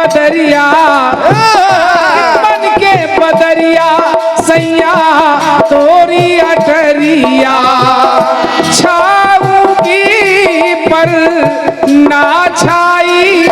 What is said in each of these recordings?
बदरिया बन के बदरिया सैया तोरी अटरिया छाऊंगी पर ना छाई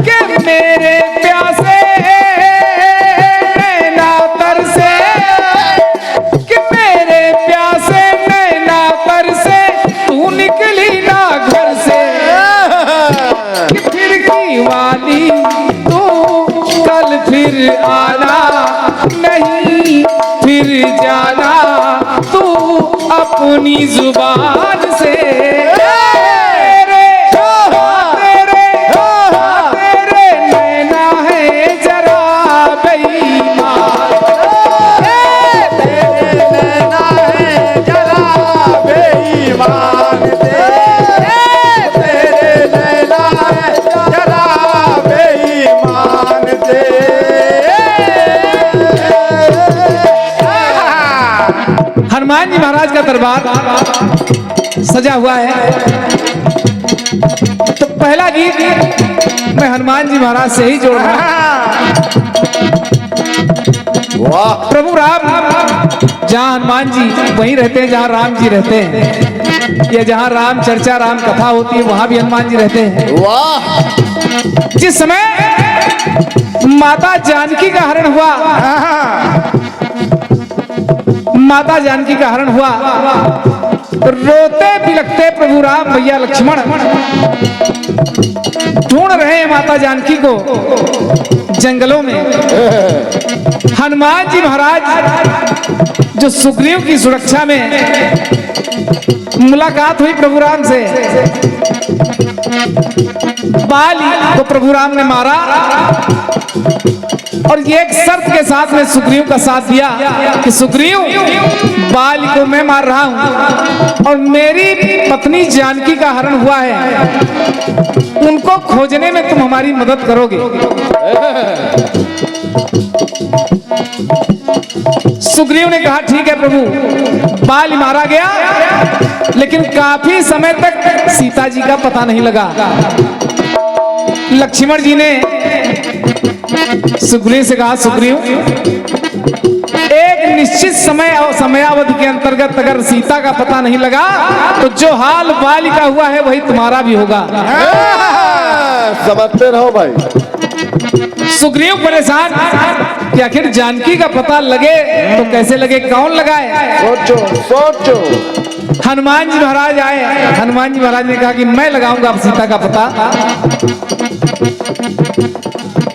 कि मेरे प्यासे नैना तरसे कि मेरे प्यासे नैना तरसे तू निकली ना घर से कि फिर की वाली तू कल फिर आना नहीं फिर जाना तू अपनी जुबान से हनुमान जी महाराज का दरबार सजा हुआ है। तो पहला गीत मैं हनुमान जी महाराज से ही जोड़ रहा हूं। प्रभु राम जहां हनुमान जी वहीं रहते हैं जहां राम जी रहते हैं, या जहां राम चर्चा राम कथा होती है वहां भी हनुमान जी रहते हैं। जिस समय माता जानकी का हरण हुआ, माता जानकी का हरण हुआ, रोते बिलखते प्रभु राम भैया लक्ष्मण ढूंढ रहे हैं माता जानकी को जंगलों में। हनुमान जी महाराज जो सुग्रीव की सुरक्षा में मुलाकात हुई प्रभु राम से, बाली को प्रभु राम ने मारा और ये एक शर्त के साथ में सुग्रीव का साथ दिया कि सुग्रीव बाली को मैं मार रहा हूं और मेरी पत्नी जानकी का हरण हुआ है, उनको खोजने में तुम हमारी मदद करोगे। सुग्रीव ने कहा ठीक है प्रभु। बाली मारा गया लेकिन काफी समय तक सीता जी का पता नहीं लगा। लक्ष्मण जी ने सुग्रीव से कहा सुग्रीव एक निश्चित समय और समयावधि के अंतर्गत अगर सीता का पता नहीं लगा तो जो हाल बाली का हुआ है वही तुम्हारा भी होगा। समझते रहो भाई। सुग्रीव परेशान कि आखिर जानकी का पता लगे तो कैसे लगे, कौन लगाए। सोचो सोचो। हनुमान जी महाराज आए। हनुमान जी महाराज ने कहा कि मैं लगाऊंगा सीता का पता।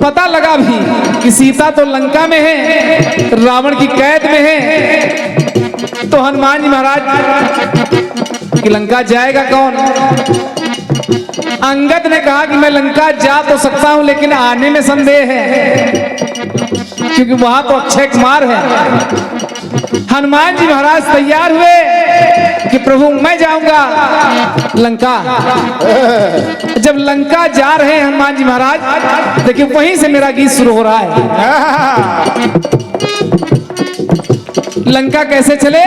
पता लगा भी कि सीता तो लंका में है, रावण की कैद में है। तो हनुमान जी महाराज कि लंका जाएगा कौन। अंगद ने कहा कि मैं लंका जा तो सकता हूं लेकिन आने में संदेह है क्योंकि वहां तो अक्षय कुमार है। हनुमान जी महाराज तैयार हुए कि प्रभु मैं जाऊंगा लंका। जब लंका जा रहे हैं हनुमान जी महाराज, देखिए वहीं से मेरा गीत शुरू हो रहा है। लंका कैसे चले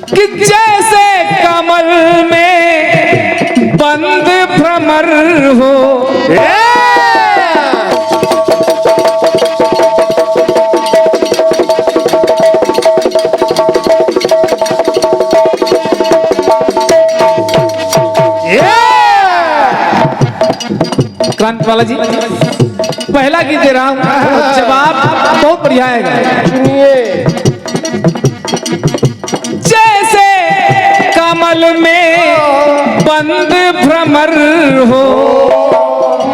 कि जैसे कमल में बंद भ्रमर हो, क्रांति वाला जी पहला गीत दे रहा हूं, जवाब बहुत बढ़िया आएगा। जैसे कमल में बंद भ्रमर हो,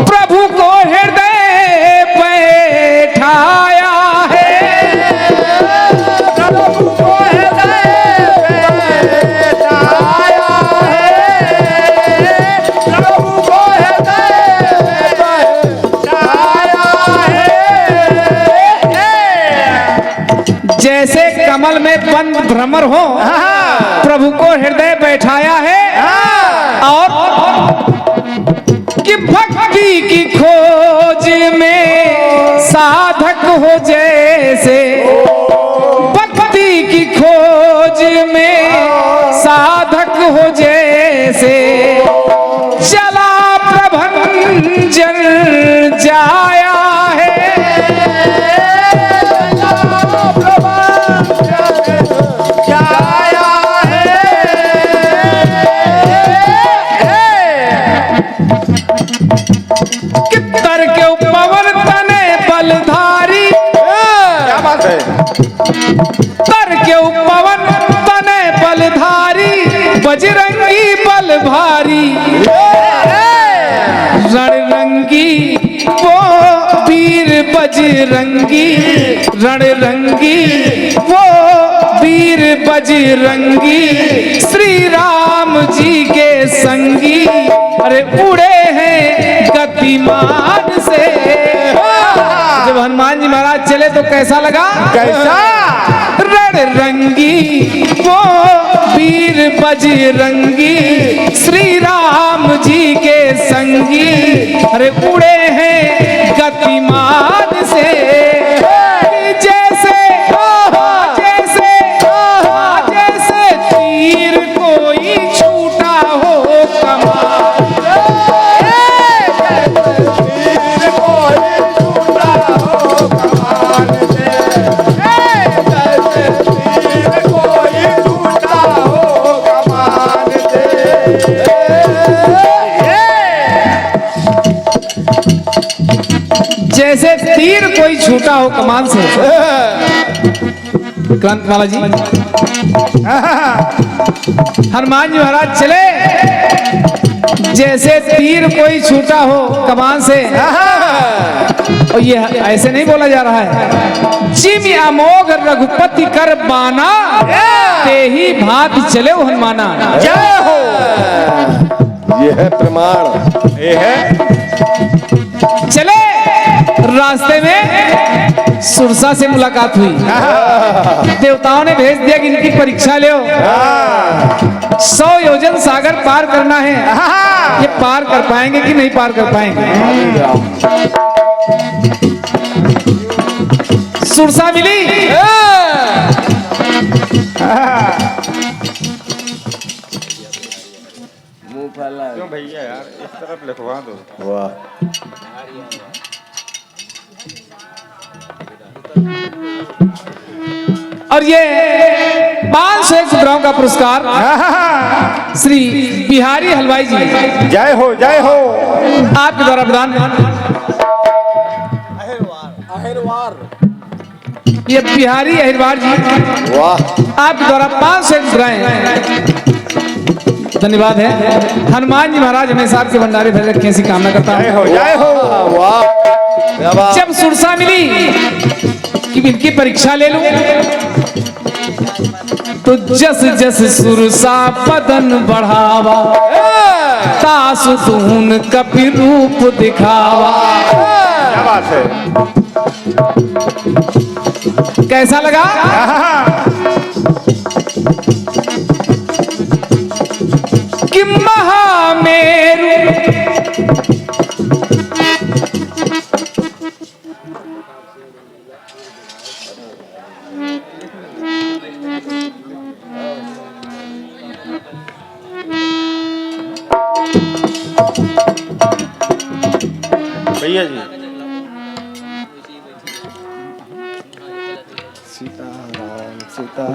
प्रभु को हृदय बैठाया है। प्रभु को हृदय बैठाया है। प्रभु को हृदय बैठाया है। जैसे कमल में बंद भ्रमर हो, प्रभु को हृदय बैठाया है। और कि भक्ति की खोज में साधक हो जैसे, भक्ति की खोज में साधक हो जैसे, तर क्यों पवन तने बलधारी, बजरंगी बल भारी। रणरंगी वो वीर बजरंगी, रणरंगी वो वीर बजरंगी, श्री राम जी के संगी, अरे उड़े हैं गतिमान से। जब हनुमान जी महाराज चले तो कैसा लगा? कैसा? रणरंगी वो वीर बजरंगी, श्री राम जी के संगी, अरे उड़े हैं गतिमान से। जैसे जैसे जैसे तीर कोई छूटा हो कमान, तीर कोई छूटा हो कमान से, जैसे तीर कोई छूटा हो कमान से। जैसे तीर कोई छूटा हो कमान से। क्रांति माला जी, हनुमान जी महाराज चले जैसे तीर कोई छूटा हो कमान से। और ये ऐसे नहीं बोला जा रहा है, जिम अमोघ रघुपति कर बाना, ते ही भांति चले हो हनुमाना। जय हो। ये है प्रमाण, ये है। चले रास्ते में सुरसा से मुलाकात हुई। देवताओं ने भेज दिया कि इनकी परीक्षा ले, 100 योजन सागर पार करना है, ये पार कर पाएंगे कि नहीं पार कर पाएंगे। सुरसा मिली, मुंह फैला क्यों भैया यार, इस तरफ लिखवा दो। वाह। और ये 501 मुद्राओं का पुरस्कार श्री बिहारी हलवाई जी, जय हो जय हो, आपके द्वारा प्रदान। ये बिहारी अहिरवार जी, वाह, आपके द्वारा 501 मुद्राएं, धन्यवाद है। हनुमान जी महाराज हमेशा आपके भंडारे भर रखें, ऐसी कामना करता जय हूं। हो जय हो। वाह। जब सुरसा मिली कि इनकी परीक्षा ले लूं, तो जस जस सुरसा बदन बढ़ावा, तासु तून कपि रूप दिखावा। क्या बात है। कैसा लगा? कि महामेरु भैया जी, सीताराम सीता।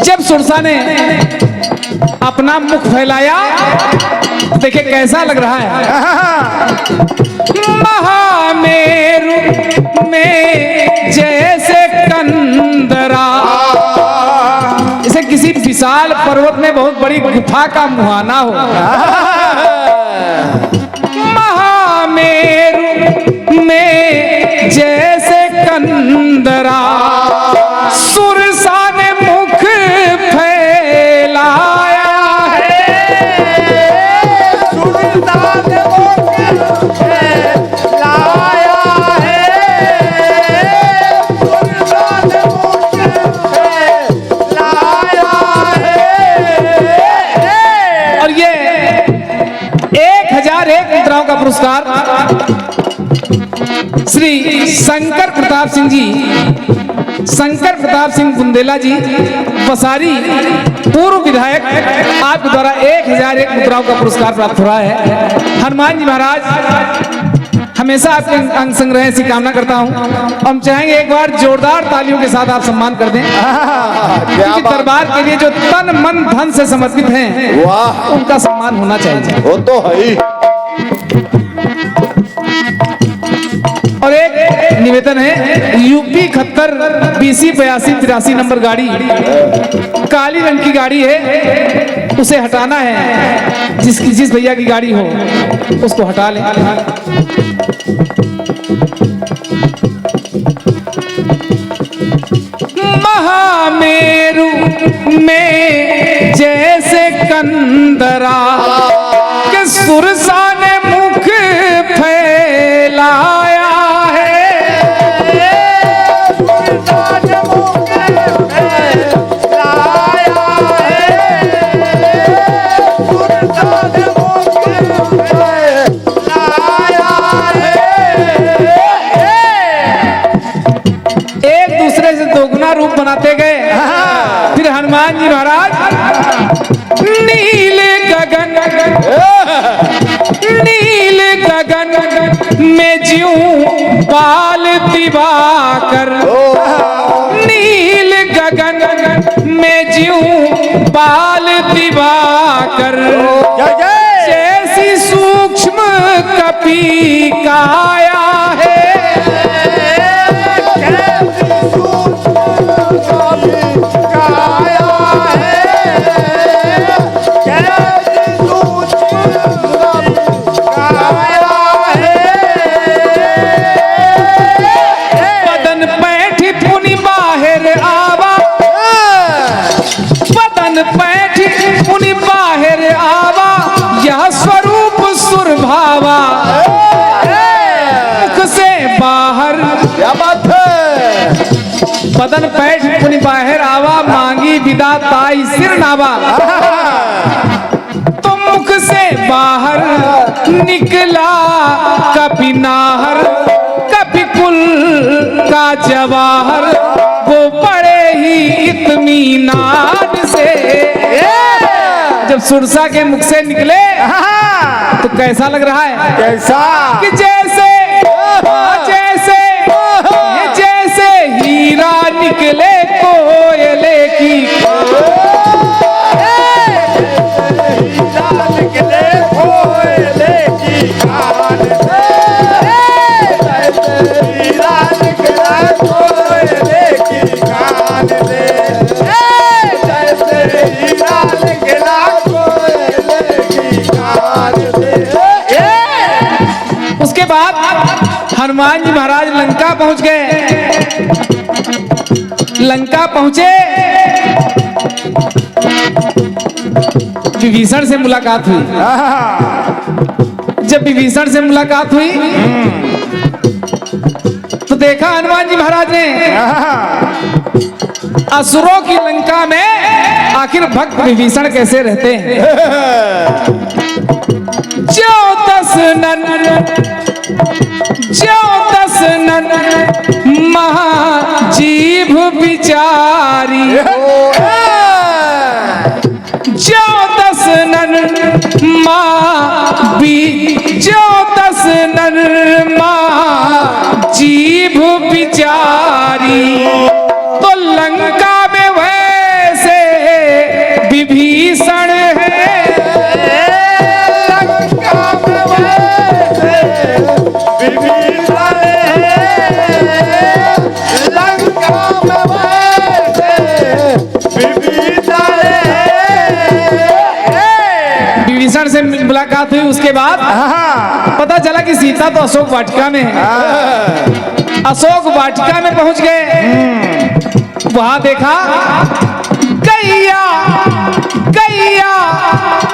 जब सुरसा ने अपना मुख फैलाया, देखिए कैसा लग रहा है। महामेरु में जैसे कंदरा, जैसे किसी विशाल पर्वत में बहुत बड़ी गुफा का मुहाना हो। महामेरु में जैसे कंदरा, सुरसा ने मुख फैलाया है। सुरसा ने मुख फैलाया है। सुरसा ने मुख फैलाया है। और ये 1001 मुद्राओं का पुरस्कार श्री शंकर प्रताप सिंह जी, शंकर प्रताप सिंह बुंदेला जी बसारी, पूर्व विधायक, आपके द्वारा 1001 मुद्राओं का पुरस्कार प्राप्त हो रहा है। हनुमान जी महाराज हमेशा आपके अंग संग रहे, ऐसी कामना करता हूं। हम चाहेंगे एक बार जोरदार तालियों के साथ आप सम्मान कर दें, क्योंकि दरबार के लिए जो तन मन धन से समर्पित हैं, वाह, उनका सम्मान होना चाहिए। वो तो है ही। निवेदन है, यूपी 71 BC 82 नंबर गाड़ी, काली रंग की गाड़ी है, उसे हटाना है। जिस भैया की गाड़ी हो उसको हटा ले। महामेरु में जैसे कंदरा के सुरसा ने मुख फैलाया है। एक दूसरे से दोगुना रूप बनाते गए। फिर हनुमान जी महाराज नील गगन में ज्यों बाल दिवाकर, नील गगन में ज्यों बाल दिवाकर, जैसी सूक्ष्म कपि काया है। स्वरूप सुरभावा मुख से बाहर, क्या बात है। बदन पैठ पुनि बाहर आवा, मांगी विदा ताई सिर नावा। तो मुख से बाहर निकला कभी नाहर, कभी कुल का जवाहर, वो बड़े ही इत्मीनान से। जब सुरसा के मुख से निकले तो कैसा लग रहा है? कैसा? कि जैसे हीरा निकले कोयले की, उसके बाद हनुमान जी महाराज लंका पहुंच गए। लंका पहुंचे, विभीषण से मुलाकात हुई। जब विभीषण से मुलाकात हुई तो देखा हनुमान जी महाराज ने असुरों की लंका में आखिर भक्त विभीषण कैसे रहते हैं। जो दस नन महाजीभ बिचारी, जो दस नन महाजीभ बिचारी, तो लंका में वैसे विभीषण है। विभीषण से मुलाकात हुई, उसके बाद पता चला कि सीता तो अशोक वाटिका में है। अशोक वाटिका में पहुंच गए, वहां देखा कैया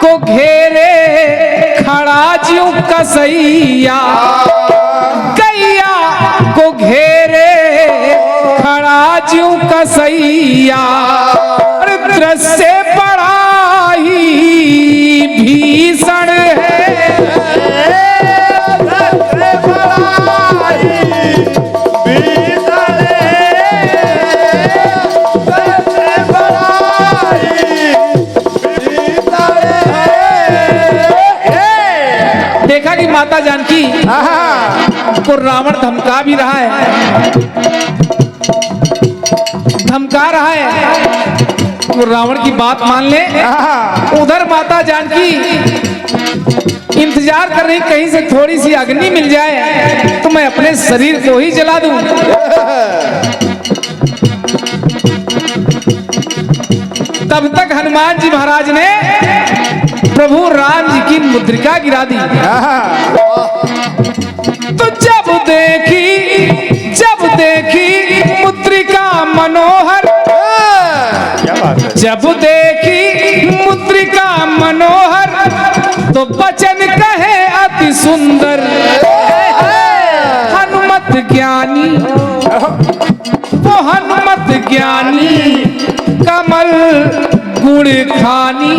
को घेरे खड़ा ज्यों कसैया, कैया को घेरे खड़ा ज्यों कसैया, दृश्य बड़ा ही भीषण है। देखा कि माता जानकी को रावण धमका भी रहा है, धमका रहा है, वो रावण की बात मान ले। उधर माता जानकी इंतजार कर रही कहीं से थोड़ी सी अग्नि मिल जाए तो मैं अपने शरीर को ही जला दूं। तब तक हनुमान जी महाराज ने प्रभु राम जी की मुद्रिका गिरा दी। तो जब देखी मुद्रिका मनोहर, क्या बात है। जब देखी मुद्रिका मनोहर तो वचन कहे अति सुंदर। हनुमत ज्ञानी वो हनुमत ज्ञानी कमल गुण खानी।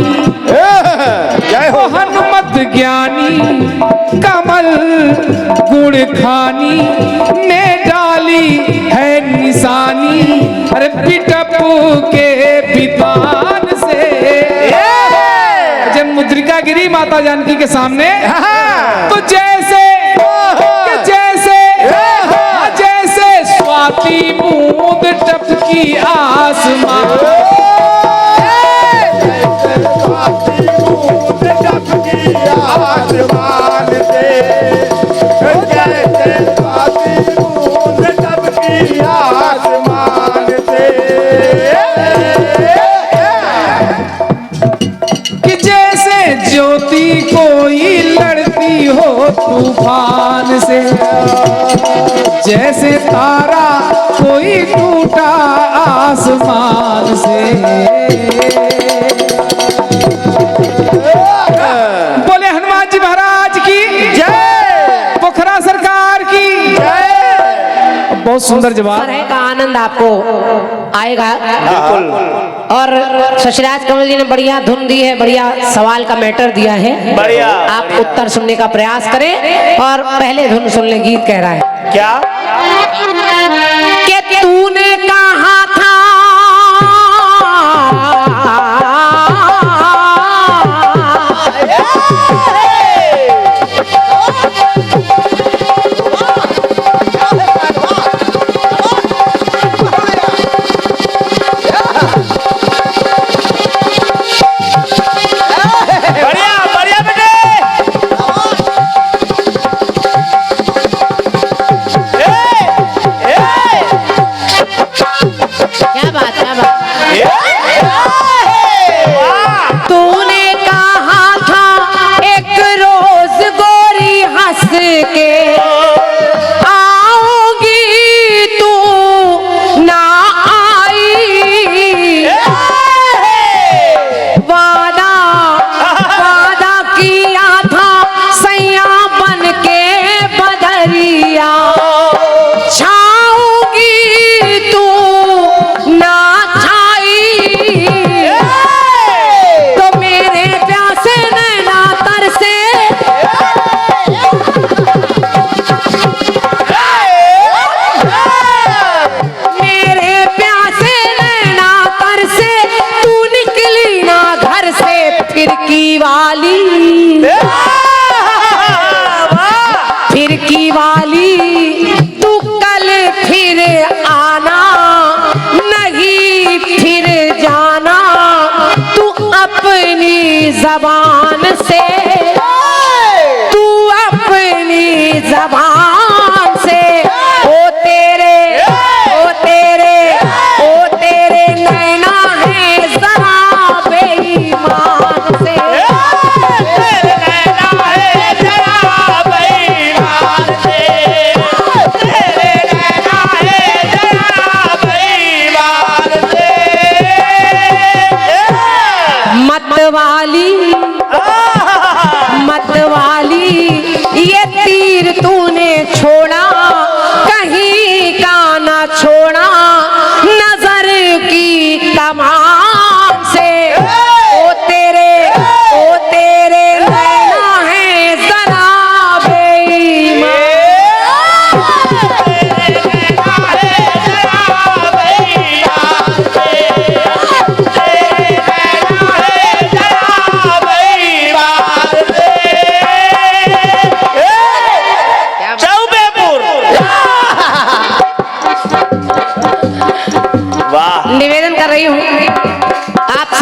जय वो हो। हनुमत ज्ञानी कमल गुण खानी ने डाली है निशानी। अरे पिटपू के विधान से जब मुद्रिका गिरी माता जानकी के सामने तो जैसे स्वाति बूंद टपकी आसमान। कि जैसे ज्योति कोई लड़ती हो तूफान से, जैसे तारा कोई टूटा आसमान से। बोले हनुमान जी महाराज की जय, पोखरा सरकार की जय। बहुत सुंदर जवाब तरह का आनंद आपको आएगा। और शशिराज कमल जी ने बढ़िया धुन दी है, बढ़िया सवाल का मैटर दिया है। बढ़िया। आप उत्तर सुनने का प्रयास करें और पहले धुन सुन ले। गीत कह रहा है क्या कि तूने कहा था फिरकी वाली तू कल फिर आना, नहीं फिर जाना तू अपनी जबान से, तू अपनी जबान से। ओ तेरे नैना है जरा बेईमान से। वाली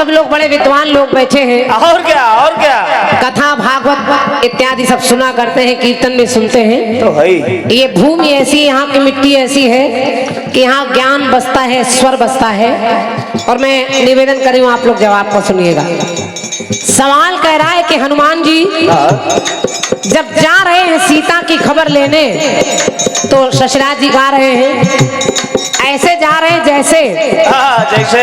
सब लोग बड़े विद्वान लोग बैठे हैं, और क्या और क्या। कथा भागवत इत्यादि सब सुना करते हैं, कीर्तन भी सुनते हैं। तो है ये भूमि ऐसी, यहाँ की मिट्टी ऐसी है कि यहाँ ज्ञान बसता है, स्वर बसता है। और मैं निवेदन कर रही हूँ, आप लोग जवाब को सुनिएगा। सवाल कह रहा है कि हनुमान जी जब जा रहे हैं सीता की खबर लेने, तो शशराज जी गा रहे हैं, ऐसे जा रहे हैं जैसे जैसे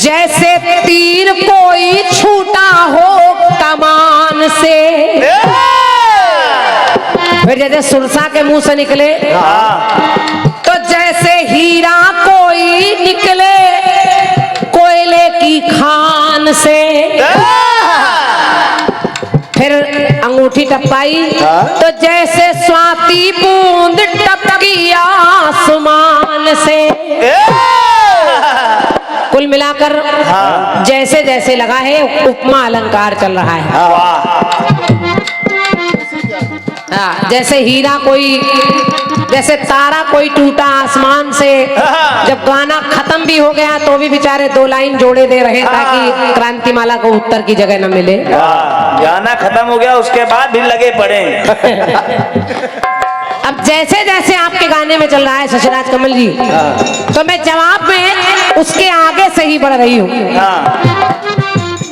जैसे तीर कोई छूटा हो कमान से। फिर जैसे सुरसा के मुंह से निकले, तो जैसे हीरा कोई निकले कोयले की खान से। फिर अंगूठी टपकाई, तो जैसे स्वाति बूंद टपकी आसमान से। कुल मिलाकर जैसे जैसे लगा है, उपमा अलंकार चल रहा है। जैसे हीरा कोई, जैसे तारा कोई टूटा आसमान से। जब गाना खत्म भी हो गया तो भी बेचारे 2 लाइन जोड़े दे रहे ताकि क्रांतिमाला को उत्तर की जगह न मिले। गाना खत्म हो गया उसके बाद भी लगे पड़े। अब जैसे जैसे आपके गाने में चल रहा है शशराज कमल जी, तो मैं जवाब में उसके आगे से ही बढ़ रही हूँ।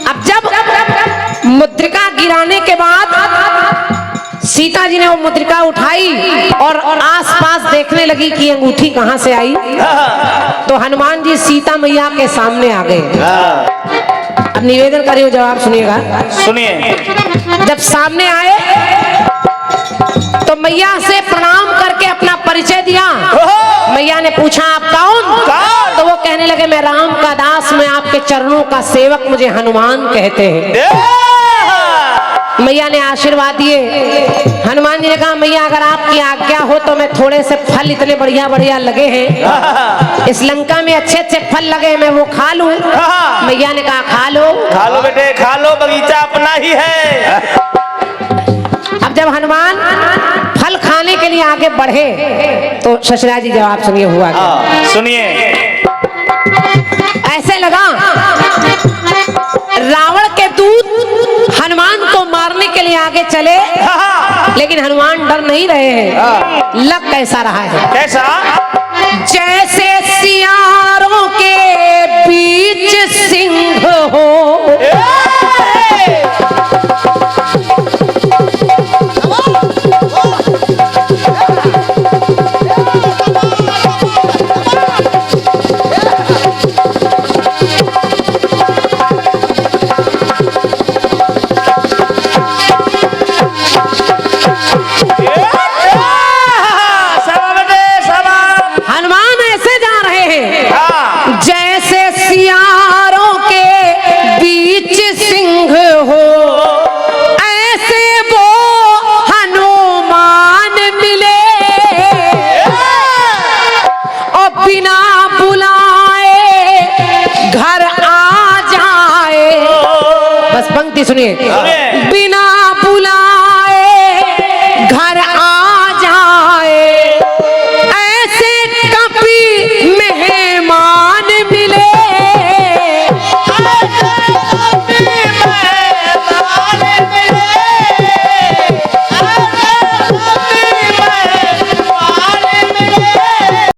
अब जब मुद्रिका गिराने के बाद सीता जी ने वो मुद्रिका उठाई और आसपास देखने लगी कि अंगूठी कहां से आई, तो हनुमान जी सीता मैया के सामने आ गए। अब निवेदन कर रही हूं, जवाब सुनिएगा। सुनिए। जब सामने आए तो मैया से प्रणाम करके अपना परिचय दिया। मैया ने पूछा आप कौन? तो वो कहने लगे मैं राम का दास, मैं आपके चरणों का सेवक, मुझे हनुमान कहते हैं। मैया ने आशीर्वाद दिए। हनुमान जी ने कहा मैया अगर आपकी आज्ञा हो तो मैं थोड़े से फल, इतने बढ़िया बढ़िया लगे हैं इस लंका में, अच्छे अच्छे फल लगे, मैं वो खा लूं? मैया ने कहा खा लो बेटे खा लो, बगीचा अपना ही है। अब जब हनुमान फल खाने के लिए आगे बढ़े तो शशराज जी जवाब सुनिए हुआ क्या? सुनिए। ऐसे लगा रावण के दूत हनुमान को मारने के लिए आगे चले, लेकिन हनुमान डर नहीं रहे हैं। लग कैसा रहा है? कैसा? जैसे सियारों के बीच सिंह हो। सुनिए। बिना बुलाए घर